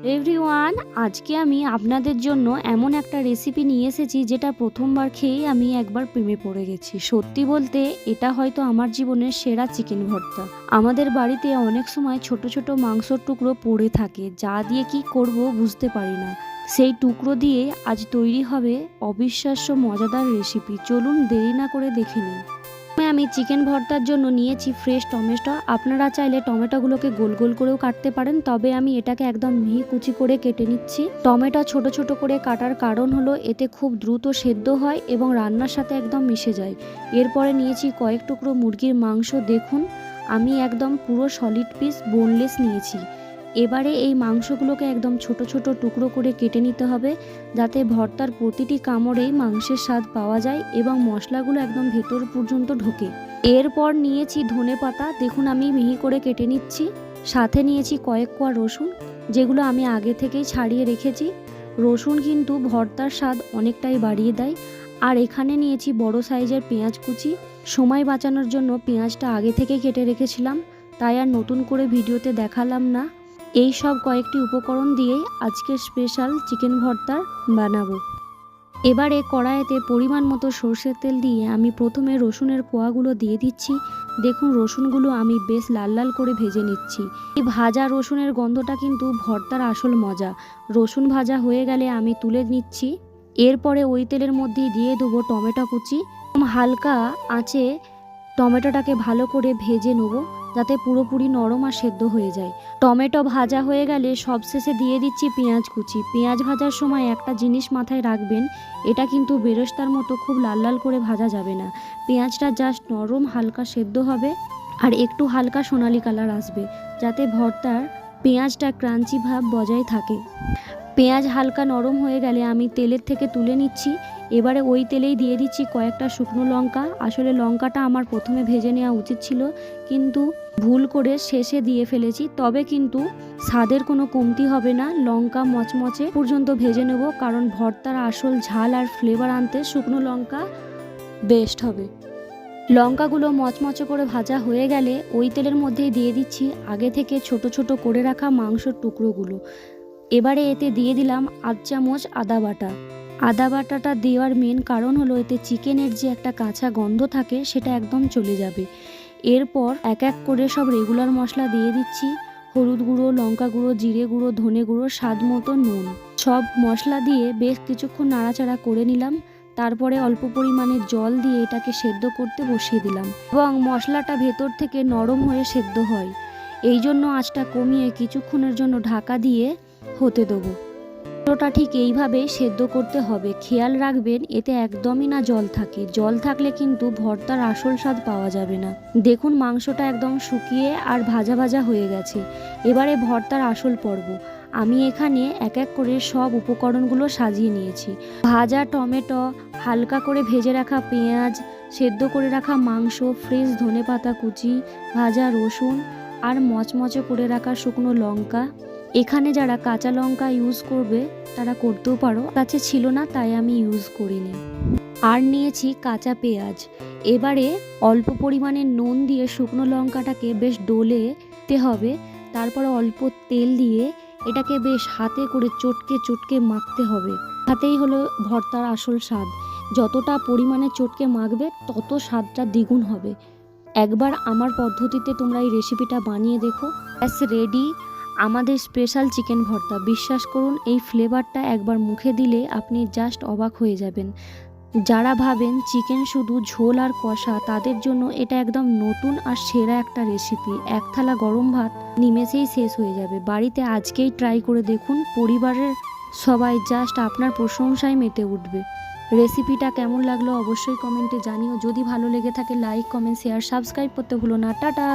Everyone, আজকে আমি আপনাদের জন্য এমন একটা রেসিপি নিয়ে এসেছি যেটা প্রথমবার খেয়েই আমি একবার প্রেমে পড়ে গেছি। সত্যি বলতে এটা হয়তো আমার জীবনের সেরা চিকেন ভর্তা। আমাদের বাড়িতে অনেক সময় ছোট ছোট মাংসর টুকরো পড়ে থাকে, যা দিয়ে কি করব বুঝতে পারি না। সেই টুকরো দিয়ে আজ তৈরি হবে অবিশ্বাস্য মজাদার রেসিপি। চলুন দেরি না করে দেখে নিই। আমি চিকেন ভর্তার জন্য নিয়েছি ফ্রেশ টমেটো। আপনারা চাইলে টমেটোগুলোকে গোল গোল করেও কাটতে পারেন, তবে আমি এটাকে একদম মিহি কুচি করে কেটে নিচ্ছি। টমেটো ছোট ছোট করে কাটার কারণ হলো এতে খুব দ্রুত সেদ্ধ হয় এবং রান্নার সাথে একদম মিশে যায়। এরপরে নিয়েছি কয়েক টুকরো মুরগির মাংস। দেখুন, আমি একদম পুরো সলিড পিস বোনলেস নিয়েছি। এবারে এই মাংসগুলোকে একদম ছোট ছোট টুকরো করে কেটে নিতে হবে, যাতে ভর্তার প্রতিটি কামড়েই মাংসের স্বাদ পাওয়া যায় এবং মশলাগুলো একদম ভেতর পর্যন্ত ঢোকে। এরপর নিয়েছি ধনেপাতা। দেখুন, আমি মিহি করে কেটে নিচ্ছি। সাথে নিয়েছি কয়েক কোয়া রসুন, যেগুলো আমি আগে থেকেই ছাড়িয়ে রেখেছি। রসুন কিন্তু ভর্তার স্বাদ অনেকটাই বাড়িয়ে দেয়। আর এখানে নিয়েছি বড় সাইজের পেঁয়াজ কুচি। সময় বাঁচানোর জন্য পেঁয়াজটা আগে থেকে কেটে রেখেছিলাম, তাই আর নতুন করে ভিডিওতে দেখালাম না। এই সব কয়েকটি উপকরণ দিয়েই আজকের স্পেশাল চিকেন ভর্তা বানাবো। এবারে কড়াইতে পরিমাণ মতো সরষের তেল দিয়ে আমি প্রথমে রসুনের কোয়াগুলো দিয়ে দিচ্ছি। দেখুন, রসুনগুলো আমি বেশ লাল লাল করে ভেজে নিচ্ছি। এই ভাজা রসুনের গন্ধটা কিন্তু ভর্তার আসল মজা। রসুন ভাজা হয়ে গেলে আমি তুলে নিচ্ছি। এরপরে ওই তেলের মধ্যেই দিয়ে দেবো টমেটো কুচি। হালকা আঁচে টমেটোটাকে ভালো করে ভেজে নেবো, যাতে পুরোপুরি নরম আর সেদ্ধ হয়ে যায়। টমেটো ভাজা হয়ে গেলে সবশেষে দিয়ে দিচ্ছি পেঁয়াজ কুচি। পেঁয়াজ ভাজার সময় একটা জিনিস মাথায় রাখবেন, এটা কিন্তু বেরেস্তার মতো খুব লাল লাল করে ভাজা যাবে না। পেঁয়াজটা জাস্ট নরম হালকা সেদ্ধ হবে আর একটু হালকা সোনালি কালার আসবে, যাতে ভর্তার পেঁয়াজটা ক্রাঞ্চি ভাব বজায় থাকে। পেঁয়াজ হালকা নরম হয়ে গেলে আমি তেলের থেকে তুলে নিচ্ছি। এবারে ওই তেলেই দিয়ে দিচ্ছি কয়েকটা শুকনো লঙ্কা। আসলে লঙ্কাটা আমার প্রথমে ভেজে নেওয়া উচিত ছিল, কিন্তু ভুল করে শেষে দিয়ে ফেলেছি। তবে কিন্তু স্বাদের কোনো কমতি হবে না। লঙ্কা মচমচে পর্যন্ত ভেজে নেব, কারণ ভর্তার আসল ঝাল আর ফ্লেভার আনতে শুকনো লঙ্কা বেস্ট হবে। লঙ্কাগুলো মচমচে করে ভাজা হয়ে গেলে ওই তেলের মধ্যেই দিয়ে দিচ্ছি আগে থেকে ছোট ছোট করে রাখা মাংসর টুকরোগুলো। এবারে এতে দিয়ে দিলাম 8 চামচ আদা বাটা। আদা বাটাটা দেওয়ার মেন কারণ হলো এতে চিকেনের যে একটা কাঁচা গন্ধ থাকে সেটা একদম চলে যাবে। এরপর এক এক করে সব রেগুলার মশলা দিয়ে দিচ্ছি। হলুদ গুঁড়ো, লঙ্কা গুঁড়ো, জিরে গুঁড়ো, ধনে গুঁড়ো, স্বাদ মতো নুন। সব মশলা দিয়ে বেশ কিছুক্ষণ নাড়াচাড়া করে নিলাম। তারপরে অল্প পরিমাণে জল দিয়ে এটাকে সেদ্ধ করতে বসিয়ে দিলাম এবং মশলাটা ভেতর থেকে নরম হয়ে সেদ্ধ হয়। এই জন্য আঁচটা কমিয়ে কিছুক্ষণের জন্য ঢাকা দিয়ে হতে দেবো। ওটা ঠিক এইভাবে সেদ্ধ করতে হবে। খেয়াল রাখবেন এতে একদমই না জল থাকে। জল থাকলে কিন্তু ভর্তার আসল স্বাদ পাওয়া যাবে না। দেখুন, মাংসটা একদম শুকিয়ে আর ভাজা ভাজা হয়ে গেছে। এবারে ভর্তার আসল পর্ব। আমি এখানে এক এক করে সব উপকরণগুলো সাজিয়ে নিয়েছি। ভাজা টমেটো, হালকা করে ভেজে রাখা পেঁয়াজ, সেদ্ধ করে রাখা মাংস, ফ্রেশ ধনেপাতা কুচি, ভাজা রসুন আর মচমচে করে রাখা শুকনো লঙ্কা। এখানে যারা কাঁচা লঙ্কা ইউজ করবে তারা করতেও পারো, কাছে ছিল না তাই আমি ইউজ করিনি। আর নিয়েছি কাঁচা পেঁয়াজ। এবারে অল্প পরিমাণে নুন দিয়ে শুকনো লঙ্কাটাকে বেশ ডলতে হবে। তারপরে অল্প তেল দিয়ে এটাকে বেশ হাতে করে চটকে চটকে মাখতে হবে। হাতেই হলো ভর্তার আসল স্বাদ। যতটা পরিমাণে চটকে মাখবে তত স্বাদটা দ্বিগুণ হবে। একবার আমার পদ্ধতিতে তোমরা এই রেসিপিটা বানিয়ে দেখো। ব্যাস রেডি আমাদের স্পেশাল চিকেন ভর্তা। বিশ্বাস করুন, এই ফ্লেভারটা একবার মুখে দিলে আপনি জাস্ট অবাক হয়ে যাবেন। যারা ভাবেন চিকেন শুধু ঝোল আর কষা, তাদের জন্য এটা একদম নতুন আর সেরা একটা রেসিপি। এক থালা গরম ভাত নিমেষেই শেষ হয়ে যাবে। বাড়িতে আজকেই ট্রাই করে দেখুন, পরিবারের সবাই জাস্ট আপনার প্রশংসায় মেতে উঠবে। রেসিপিটা কেমন লাগলো অবশ্যই কমেন্টে জানিও। যদি ভালো লেগে থাকে লাইক, কমেন্ট, শেয়ার, সাবস্ক্রাইব করতে ভুলো না। টাটা।